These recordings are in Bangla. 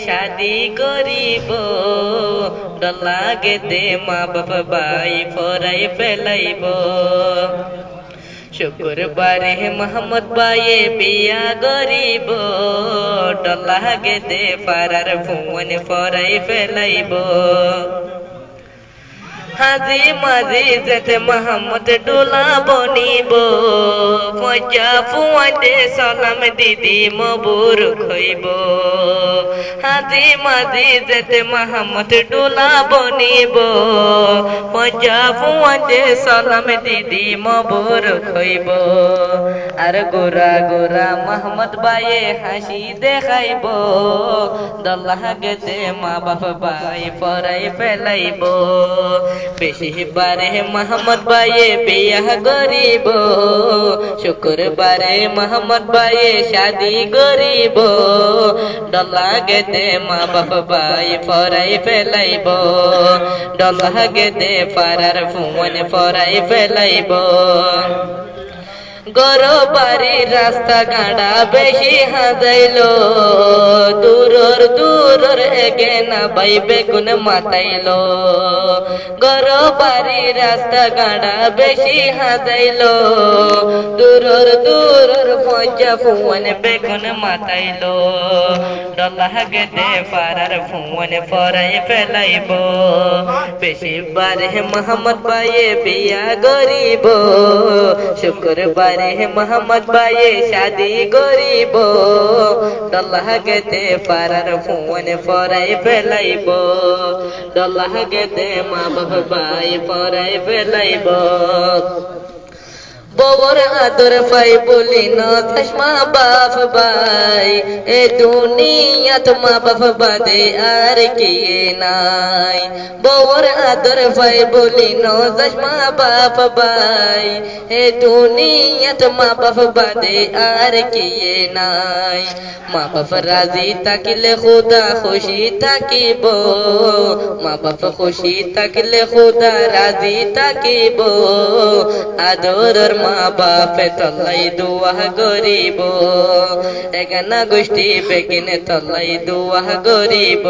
শাদি করিব ডর লাগে দে মা বাপ ভাই ফরাই ফেলাইব শুক্রবারে মোহাম্মদ ভাইয়ে বিয়া করিব ডর লাগে দে পারার ফোন ফরাই ফেলাইব হাজি মাঝি যেতে মোহাম্মদ ডোলা বনিব মজা ফুয়াতে সালাম দিদি মবুর খইব হাজি মাঝি যেতে মোহাম্মদ ডোলা বনিব মজা ফুয়াতে সালাম দিদি মবুর খইব আর গোরা গোরা মোহাম্মদ ভাইয়ে হাসি দেখাইব দল্লাহ গেতে মা বাপ ভাই ফরাই ফেলাইব বেশি বারে মোহাম্মদ ভাইয়ে বিয়া করিব শুক্রবারে মোহাম্মদ ভাইয়ে শাদি করিব ডর লাগে দে মা বাপ ভাই ফরাই ফেলাইব ডর লাগে দে পারার ফোন ফরাই ফেলাইব গরো বাড়ি রাস্তা গাড়া বেশি হাজাইল দূরর দূরর এগে না বাইবে কোন মাতাইল গরো বাড়ি রাস্তা গাড়া বেশি হাজাইল দূরর দূরর মজা ফোন বেগুন মাতাইল ডর লাগে দে পারার ফোন ফরাই ফেলাইব বেশি বারে মোহাম্মদ ভাইয়ে বিয়া করিব শুক্রবারে মোহাম্মদ ভাইয়ে শাদি করিব ডর লাগে দে পারার ফোন ফরাই ফেলাইব ডর লাগে দে মা বাপ ভাই ফরাই ফেলাইব ববর আদর পাই বলি ন চশমা বাপ ভাই এ দুনিয়াত মা বাপ বাদে আর কে নাই ববর আদর পাই বলি ন চশমা বাপ ভাই এ দুনিয়াত মা বাপ বাদে আর কে নাই মা বাপ রাজি থাকিলে খুদা খুশি থাকিব মা বাপ খুশি থাকিলে খুদা রাজি থাকিব আদরের মা বাপে তলাই দুয়া করিব এগানা গোষ্ঠী বেগিনে তলাই দুয়া করিব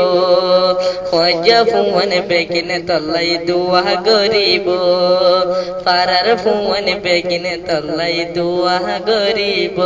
খোঁজা ফোন বেগিনে তলাই দুয়া করিব পারার ফোন বেগিনে তলাই দুয়া করিব।